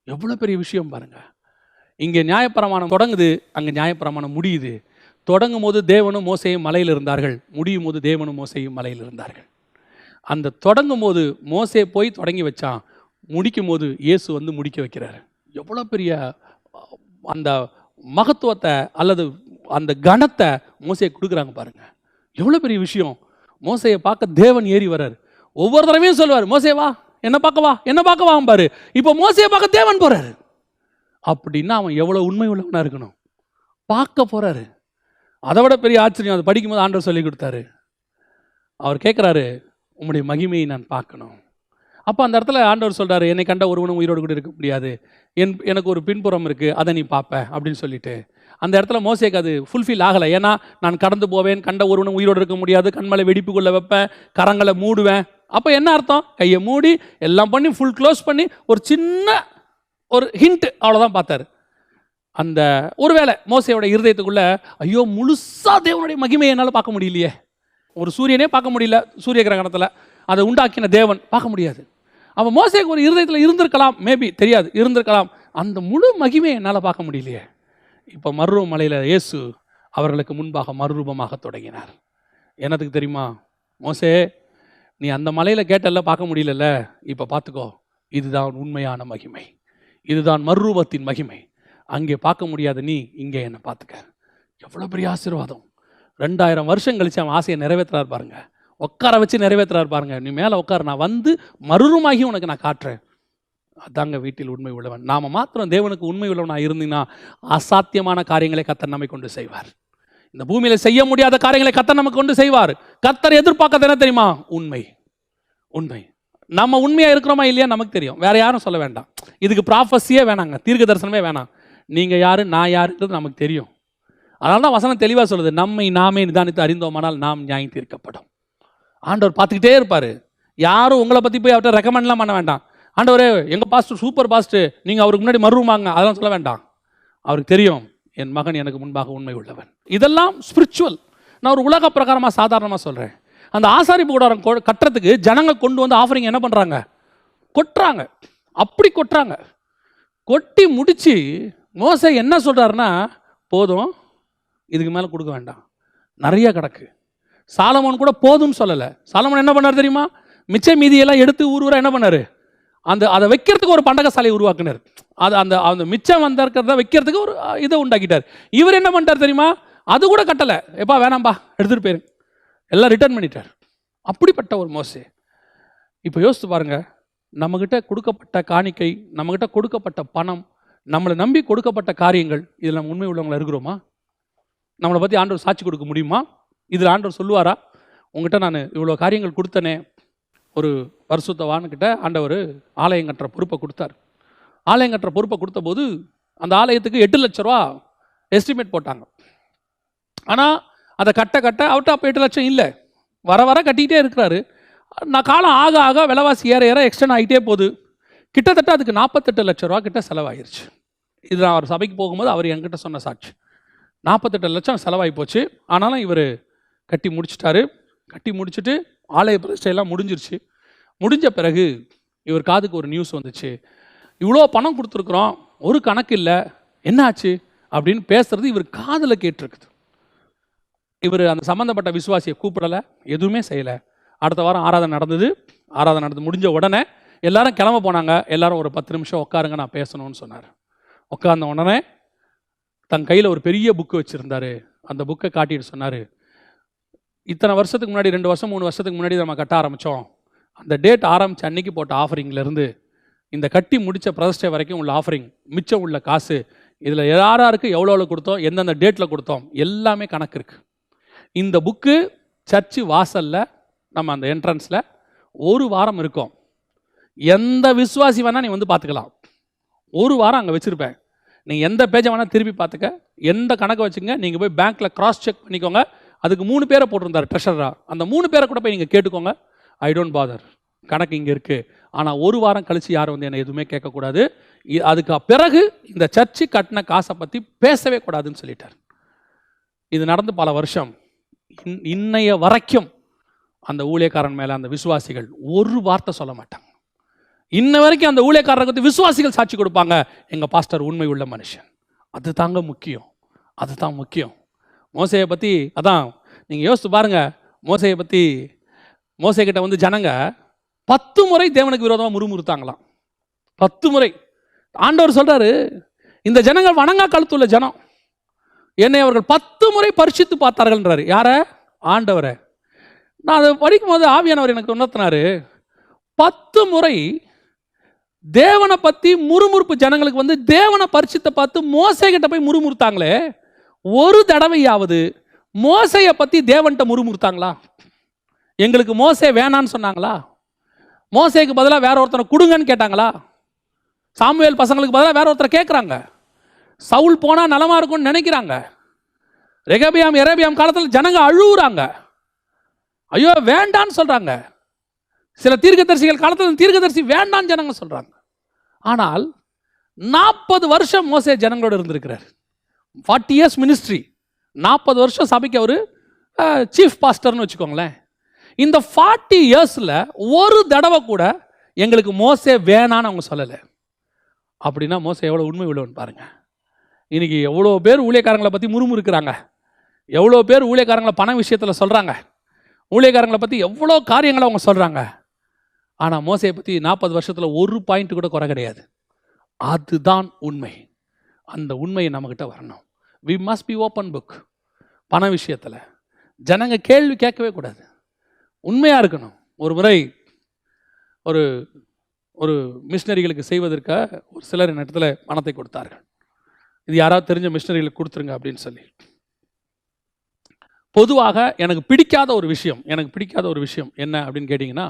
எவ்வளோ பெரிய விஷயம் பாருங்க. இங்கே நியாயப்பிரமாணம் தொடங்குது, அங்கே நியாயப்பிரமாணம் முடியுது. தொடங்கும் போது தேவனும் மோசேயும் மலையில் இருந்தார்கள், முடியும் போது தேவனும் மோசேயும் மலையில் இருந்தார்கள். அந்த தொடங்கும் போது மோசே போய் தொடங்கி வச்சான், முடிக்கும் போது இயேசு முடிக்க வைக்கிறார். எவ்வளோ பெரிய அந்த மகத்துவத்தை அல்லது அந்த கணத்தை மோசையை கொடுக்குறாங்க பாருங்க. எவ்வளோ பெரிய விஷயம். மோசையை பார்க்க தேவன் ஏறி வர்றாரு. ஒவ்வொரு தடவையும் சொல்லுவார், மோசே வா, என்ன பார்க்க வா, என்ன பார்க்க வாம்பாரு. இப்போ மோசையை பார்க்க தேவன் போறாரு. அப்படின்னா அவன் எவ்வளோ உண்மை உள்ளவனா இருக்கணும். பார்க்க போறாரு. அதை விட பெரிய ஆச்சரியம், அதை படிக்கும்போது ஆண்டவர் சொல்லி கொடுத்தாரு. அவர் கேட்குறாரு, உம்முடைய மகிமையை நான் பார்க்கணும். அப்போ அந்த இடத்துல ஆண்டவர் சொல்கிறாரு, என்னை கண்ட ஒருவனும் உயிரோடு கூட இருக்க முடியாது, எனக்கு ஒரு பின்புறம் இருக்குது, அதை நீ பார்ப்ப அப்படின்னு சொல்லிட்டு அந்த இடத்துல மோசேக்கு அது ஃபுல்ஃபில் ஆகலை. ஏன்னா நான் கடந்து போவேன், கண்ட ஒருவனும் உயிரோடு இருக்க முடியாது, கண்மலை வெடிப்புக்குள்ளே வைப்பேன், கரங்களை மூடுவேன். அப்போ என்ன அர்த்தம்? கையை மூடி எல்லாம் பண்ணி ஃபுல் க்ளோஸ் பண்ணி ஒரு சின்ன ஒரு ஹிண்ட் அவ்வளோதான் பார்த்தாரு. அந்த ஒருவேளை மோசையோட இருதயத்துக்குள்ள, ஐயோ முழுசாக தேவனுடைய மகிமையை என்னால் பார்க்க முடியலையே, ஒரு சூரியனே பார்க்க முடியல, சூரிய கிரகணத்தில் அதை உண்டாக்கின தேவன் பார்க்க முடியாது. அப்போ மோசேக்கு ஒரு இருதயத்தில் இருந்திருக்கலாம், மேபி தெரியாது, இருந்திருக்கலாம். அந்த முழு மகிமையை என்னால் பார்க்க முடியலையே. இப்போ மறுரூப மலையில் இயேசு அவர்களுக்கு முன்பாக மறுரூபமாக தொடங்கினார். என்னதுக்கு தெரியுமா? மோசே, நீ அந்த மலையில் கேட்டல்ல, பார்க்க முடியலல்ல, இப்போ பார்த்துக்கோ, இதுதான் உண்மையான மகிமை, இதுதான் மறுரூபத்தின் மகிமை. அங்கே பார்க்க முடியாத நீ இங்கே என்னை பார்த்துக்க. எவ்வளோ பெரிய ஆசீர்வாதம். 2000 வருஷம் கழிச்சு அவன் ஆசையை நிறைவேற்றுறாரு பாருங்க. உட்கார வச்சு நிறைவேற்றுறாரு பாருங்க. நீ மேலே உட்கார, நான் வந்து மறுரூபமாகி உனக்கு நான் காட்டுறேன். அதாங்க வீட்டில் உண்மை உள்ளவன். நாம் மாத்திரம் தேவனுக்கு உண்மை உள்ளவனாக இருந்தீங்கன்னா அசாத்தியமான காரியங்களை கர்த்தர் நம்மை கொண்டு செய்வார். இந்த பூமியில் செய்ய முடியாத காரியங்களை கர்த்தர் நமக்கு கொண்டு செய்வார். கர்த்தர் எதிர்பார்க்கறது என்ன தெரியுமா? உண்மை. உண்மை. நம்ம உண்மையாக இருக்கிறோமா இல்லையா நமக்கு தெரியும், வேற யாரும் சொல்ல வேண்டாம். இதுக்கு ப்ராஃபஸியே வேணாங்க, தீர்க்க தரிசனமே வேணாம். நீங்கள் யார், நான் யாருன்றது நமக்கு தெரியும். அதனால தான் வசனம் தெளிவாக சொல்லுது, நம்மை நாமே நிதானித்து அறிந்தோமானால் நாம் நியாயம் தீர்க்கப்படும். ஆண்டவர் பார்த்துக்கிட்டே இருப்பார். யாரும் உங்களை பற்றி போய் அவர்கிட்ட ரெக்கமெண்ட்லாம் பண்ண வேண்டாம். ஆண்டவரே எங்கள் பாஸ்டர் சூப்பர் பாஸ்டர், நீங்கள் அவருக்கு முன்னாடி மறுவாங்க, அதெல்லாம் சொல்ல வேண்டாம். அவருக்கு தெரியும், என் மகன் எனக்கு முன்பாக உண்மை உள்ளவன். இதெல்லாம் ஸ்பிரிச்சுவல். நான் ஒரு உலக பிரகாரமாக சாதாரணமாக சொல்கிறேன். அந்த ஆசாரிப்பு கூடாரம் கட்டுறதுக்கு ஜனங்க கொண்டு வந்து ஆஃபரிங் என்ன பண்ணுறாங்க? கொட்டுறாங்க. அப்படி கொட்டுறாங்க. கொட்டி முடித்து மோசே என்ன சொல்கிறாருன்னா, போதும், இதுக்கு மேலே கொடுக்க வேண்டாம், நிறைய கிடக்கு. சாலமோன் கூட போதும்னு சொல்லலை. சாலமோன் என்ன பண்ணார் தெரியுமா? மிச்ச மீதியெல்லாம் எடுத்து ஊர் என்ன பண்ணார்? அதை வைக்கிறதுக்கு ஒரு பண்டகசாலையை உருவாக்குனார். அந்த மிச்சம் வந்திருக்கிறத வைக்கிறதுக்கு ஒரு இதை உண்டாக்கிட்டார். இவர் என்ன பண்ணிட்டார் தெரியுமா? அது கூட கட்டலை. எப்பா வேணாம்பா, எடுத்துகிட்டு போயிருங்க, எல்லாம் ரிட்டர்ன் பண்ணிட்டார். அப்படிப்பட்ட ஒரு மோசே. இப்போ யோசித்து பாருங்க, நம்மகிட்ட கொடுக்கப்பட்ட காணிக்கை, நம்மகிட்ட கொடுக்கப்பட்ட பணம், நம்மளை நம்பி கொடுக்கப்பட்ட காரியங்கள், இதில் நம்ம உண்மை உள்ளவங்களை இருக்கிறோமா? நம்மளை பற்றி ஆண்டவர் சாட்சி கொடுக்க முடியுமா? இதில் ஆண்டவர் சொல்லுவாரா, உங்ககிட்ட நான் இவ்வளோ காரியங்கள் கொடுத்தனே? ஒரு பரிசுத்தவான்கிட்ட ஆண்டவர் ஆலயம் கட்டுற பொறுப்பை கொடுத்தார். ஆலயம் கட்டுற பொறுப்பை கொடுத்த போது அந்த ஆலயத்துக்கு 8 லட்ச ரூபா எஸ்டிமேட் போட்டாங்க. ஆனால் அதை கட்ட அவர்கிட்ட அப்போ 8 லட்சம் இல்லை, வர வர கட்டிக்கிட்டே இருக்கிறாரு. நான் காலம் ஆக ஆக விலைவாசி ஏற எக்ஸ்டெண்ட் ஆகிட்டே போகுது. கிட்டத்தட்ட அதுக்கு 48 லட்ச ரூபா கிட்ட செலவாயிருச்சு. இது நான் அவர் சபைக்கு போகும்போது அவர் என்கிட்ட சொன்ன சாட்சி. 48 லட்சம் செலவாகி போச்சு. ஆனாலும் இவர் கட்டி முடிச்சிட்டாரு. கட்டி முடிச்சுட்டு ஆலய பிரதிஷ்டையெல்லாம் முடிஞ்சிருச்சு. முடிஞ்ச பிறகு இவர் காதுக்கு ஒரு நியூஸ் வந்துச்சு, இவ்வளோ பணம் கொடுத்துருக்குறோம், ஒரு கணக்கு இல்லை, என்ன ஆச்சு அப்படின்னு பேசுறது இவர் காதில் கேட்டிருக்குது. இவர் அந்த சம்மந்தப்பட்ட விசுவாசியை கூப்பிடலை, எதுவுமே செய்யலை. அடுத்த வாரம் ஆராதனை நடந்தது. ஆராதனை நடந்து முடிஞ்ச உடனே எல்லாரும் கிளம்ப போனாங்க. எல்லாரும் ஒரு 10 நிமிஷம் உட்காருங்க, நான் பேசணும்னு சொன்னார். உட்கார்ந்த உடனே தன் கையில் ஒரு பெரிய புக்கு வச்சுருந்தார். அந்த புக்கை காட்டிட்டு சொன்னார், இத்தனை வருஷத்துக்கு முன்னாடி, 2 வருஷம் 3 வருஷத்துக்கு முன்னாடி நம்ம கட்ட ஆரம்பித்தோம். அந்த டேட் ஆரம்பித்த அன்னைக்கு போட்ட ஆஃபரிங்லேருந்து இந்த கட்டி முடித்த பிரதிஷ்டை வரைக்கும் உள்ள ஆஃபரிங், மிச்சம் உள்ள காசு, இதில் யாருக்கு எவ்வளோ கொடுத்தோம், எந்தெந்த டேட்டில் கொடுத்தோம், எல்லாமே கணக்கு இருக்குது. இந்த புக்கு சர்ச்சு வாசலில், நம்ம அந்த என்ட்ரன்ஸில் ஒரு வாரம் இருக்கும். எந்த விசுவாசி வேணால் நீ வந்து பார்த்துக்கலாம். ஒரு வாரம் அங்கே வச்சுருப்பேன். நீங்கள் எந்த பேஜை வேணால் திருப்பி பார்த்துக்க, எந்த கணக்கை வச்சுங்க. நீங்கள் போய் பேங்க்கில் கிராஸ் செக் பண்ணிக்கோங்க. அதுக்கு 3 பேரை போட்டிருந்தார் ட்ரெஷரரா. அந்த 3 பேரை கூட போய் நீங்கள் கேட்டுக்கோங்க. ஐ டோன்ட் பாதர், கணக்கு இங்கே இருக்குது. ஆனால் ஒரு வாரம் கழித்து யாரும் வந்து என்னை எதுவுமே கேட்கக்கூடாது. அதுக்கு பிறகு இந்த சர்ச்சு கட்டின காசை பற்றி பேசவே கூடாதுன்னு சொல்லிட்டார். இது நடந்து பல வருஷம். இன்னைய வரைக்கும் அந்த ஊழியக்காரன் மேலே அந்த விசுவாசிகள் ஒரு வார்த்தை சொல்ல மாட்டாங்க. இன்ன வரைக்கும் அந்த ஊழியக்காரரை பற்றி விசுவாசிகள் சாட்சி கொடுப்பாங்க, எங்கள் பாஸ்டர் உண்மை உள்ள மனுஷன். அது தாங்க முக்கியம், அதுதான் முக்கியம். மோசையை பற்றி அதான் நீங்கள் யோசித்து பாருங்கள். மோசையை பற்றி, மோசைக்கிட்ட வந்து ஜனங்க 10 முறை தேவனுக்கு விரோதமாக முறுமுறுத்தாங்களாம். 10 முறை. ஆண்டவர் சொல்கிறாரு, இந்த ஜனங்கள் வணங்கா கழுத்துள்ள ஜனம், என்னை அவர்கள் 10 முறை பரிசித்து பார்த்தார்கள்ன்றாரு. யார? ஆண்டவரை. நான் அதை படிக்கும் போது ஆவியானவர் எனக்கு உணர்த்தினாரு, 10 முறை தேவனை பத்தி முறுமுறுப்பு ஜனங்களுக்கு வந்து தேவனை பரிசித்த பார்த்து மோசே கிட்ட போய் முறுமுறுத்தாங்களே, ஒரு தடவையாவது மோசையை பத்தி தேவன்கிட்ட முறுமுறுத்தாங்களா? எங்களுக்கு மோசே வேணான்னு சொன்னாங்களா? மோசேக்கு பதிலாக வேற ஒருத்தனை கொடுங்கன்னு கேட்டாங்களா? சாமுவேல் பசங்களுக்கு பதிலாக வேற ஒருத்தரை கேட்குறாங்க. சவுல் போனால் நலமா இருக்கும்னு நினைக்கிறாங்க. ரெகபியாம் எரேபியாம் காலத்தில் ஜனங்க அழுகுறாங்க, ஐயோ வேண்டான்னு சொல்றாங்க. சில தீர்க்கதரிசிகள் காலத்தில் தீர்க்கதரிசி வேண்டான்னு ஜனங்க சொல்றாங்க. ஆனால் 40 வருஷம் மோசே ஜனங்களோடு இருந்திருக்கிறார். 40 இயர்ஸ் மினிஸ்ட்ரி, 40 வருஷம் சபைக்கு அவர் சீஃப் பாஸ்டர்னு வச்சுக்கோங்களேன். இந்த 40 இயர்ஸில் ஒரு தடவை கூட எங்களுக்கு மோசே வேணான்னு அவங்க சொல்லலை. அப்படின்னா மோசே எவ்வளோ உண்மை உள்ளவன்னு பாருங்க. இன்னைக்கு எவ்வளோ பேர் ஊழியக்காரங்களை பற்றி முறுமுறுக்கிறாங்க, எவ்வளோ பேர் ஊழியக்காரங்களை பண விஷயத்தில் சொல்கிறாங்க, ஊழியக்காரங்களை பற்றி எவ்வளோ காரியங்களை அவங்க சொல்கிறாங்க. ஆனால் மோசையை பற்றி 40 வருஷத்தில் ஒரு பாயிண்ட் கூட குறை கிடையாது. அதுதான் உண்மை. அந்த உண்மையை நம்மக்கிட்ட வரணும். We must be open book. பண விஷயத்தில் ஜனங்க கேள்வி கேட்கவே கூடாது, உண்மையாக இருக்கணும். ஒரு முறை ஒரு ஒரு மிஷினரிகளுக்கு செய்வதற்காக ஒரு சிலர் இந்த இடத்துல பணத்தை கொடுத்தார்கள். இது யாராவது தெரிஞ்ச மிஷினரிகளுக்கு கொடுத்துருங்க அப்படின்னு சொல்லி. பொதுவாக எனக்கு பிடிக்காத ஒரு விஷயம் என்ன அப்படின்னு கேட்டிங்கன்னா,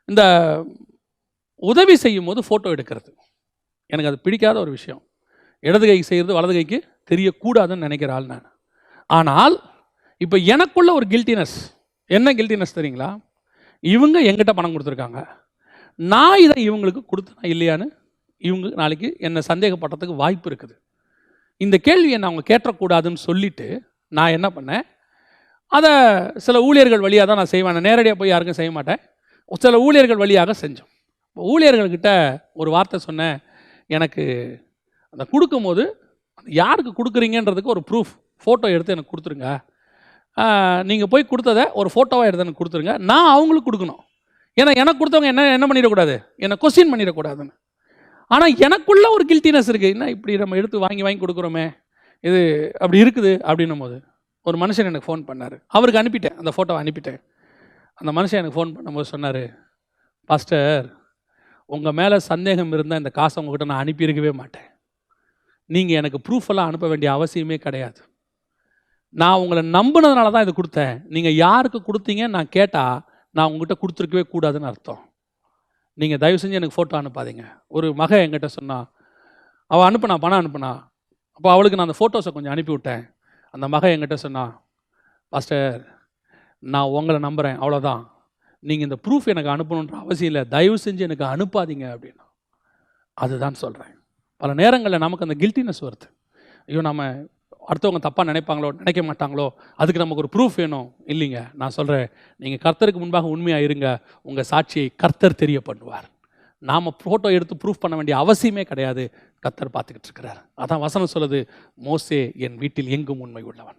இந்த உதவி செய்யும் போது ஃபோட்டோ எடுக்கிறது எனக்கு அது பிடிக்காத ஒரு விஷயம். இடது கைக்கு செய்கிறது வலது கைக்கு தெரியக்கூடாதுன்னு நினைக்கிற ஆள் நான். ஆனால் இப்போ எனக்குள்ள ஒரு கில்ட்டினஸ். என்ன கில்ட்டினஸ் தெரியுங்களா? இவங்க எங்கிட்ட பணம் கொடுத்துருக்காங்க, நான் இதை இவங்களுக்கு கொடுத்தனா இல்லையான்னு இவங்க நாளைக்கு என்னை சந்தேகப்படுறதுக்கு வாய்ப்பு இருக்குது. இந்த கேள்வி என்னை அவங்க கேட்டக்கூடாதுன்னு சொல்லிட்டு நான் என்ன பண்ணேன், அதை சில ஊழியர்கள் வழியாக தான் நான் செய்வேன். நான் நேரடியாக போய் யாருக்கும் செய்ய மாட்டேன். சில ஊழியர்கள் வழியாக செஞ்சோம். ஊழியர்கள்கிட்ட ஒரு வார்த்தை சொன்னேன், எனக்கு அந்த கொடுக்கும்போது யாருக்கு கொடுக்குறீங்கன்றதுக்கு ஒரு ப்ரூஃப் ஃபோட்டோ எடுத்து எனக்கு கொடுத்துருங்க. நீங்கள் போய் கொடுத்ததை ஒரு ஃபோட்டோவாக எடுத்து எனக்கு கொடுத்துருங்க, நான் அவங்களுக்கு கொடுக்கணும். ஏன்னா எனக்கு கொடுத்தவங்க என்ன பண்ணிடக்கூடாது, என்னை கொஸ்டின் பண்ணிடக்கூடாதுன்னு. ஆனால் எனக்குள்ள ஒரு கில்ட்டினஸ் இருக்குது. என்ன இப்படி நம்ம எடுத்து வாங்கி கொடுக்குறோமே, இது அப்படி இருக்குது அப்படின்னும் போது ஒரு மனுஷன் எனக்கு ஃபோன் பண்ணார். அவருக்கு அனுப்பிட்டேன், அந்த ஃபோட்டோவை அனுப்பிட்டேன். அந்த மனுஷன் எனக்கு ஃபோன் பண்ணும்போது சொன்னார், பாஸ்டர் உங்கள் மேலே சந்தேகம் இருந்தால் இந்த காசை உங்கள்கிட்ட நான் அனுப்பியிருக்கவே மாட்டேன். நீங்கள் எனக்கு ப்ரூஃபெல்லாம் அனுப்ப வேண்டிய அவசியமே கிடையாது. நான் உங்களை நம்பினதுனால தான் இது கொடுத்தேன். நீங்கள் யாருக்கு கொடுத்தீங்கன்னு நான் கேட்டால் நான் உங்கள்கிட்ட கொடுத்துருக்கவே கூடாதுன்னு அர்த்தம். நீங்கள் தயவு செஞ்சு எனக்கு ஃபோட்டோ அனுப்பாதீங்க. ஒரு மகன் என்கிட்ட சொன்னா, அவள் அனுப்புனா, பணம் அனுப்புனா. அப்போ அவளுக்கு நான் அந்த ஃபோட்டோஸை கொஞ்சம் அனுப்பி விட்டேன். அந்த மகன் என்கிட்ட சொன்னா, பாஸ்டர் நான் உங்களை நம்புகிறேன், அவ்வளோதான், நீங்கள் இந்த ப்ரூஃப் எனக்கு அனுப்பணுன்ற அவசியம் இல்லை, தயவு செஞ்சு எனக்கு அனுப்பாதீங்க அப்படின்னா. அதுதான் சொல்கிறேன். பல நேரங்களில் நமக்கு அந்த கில்ட்டினஸ் வருது. ஐயோ நம்ம அடுத்தவங்க தப்பாக நினைப்பாங்களோ நினைக்க மாட்டாங்களோ, அதுக்கு நமக்கு ஒரு ப்ரூஃப் வேணும். இல்லைங்க, நான் சொல்கிறேன், நீங்கள் கர்த்தருக்கு முன்பாக உண்மையாக இருங்க, உங்கள் சாட்சியை கர்த்தர் தெரிய பண்ணுவார். நாம் ஃபோட்டோ எடுத்து ப்ரூஃப் பண்ண வேண்டிய அவசியமே கிடையாது. கர்த்தர் பார்த்துக்கிட்டு இருக்கிறார். அதான் வசனம் சொல்லுது, மோசே என் வீட்டில் எங்கும் உண்மை உள்ளவன்.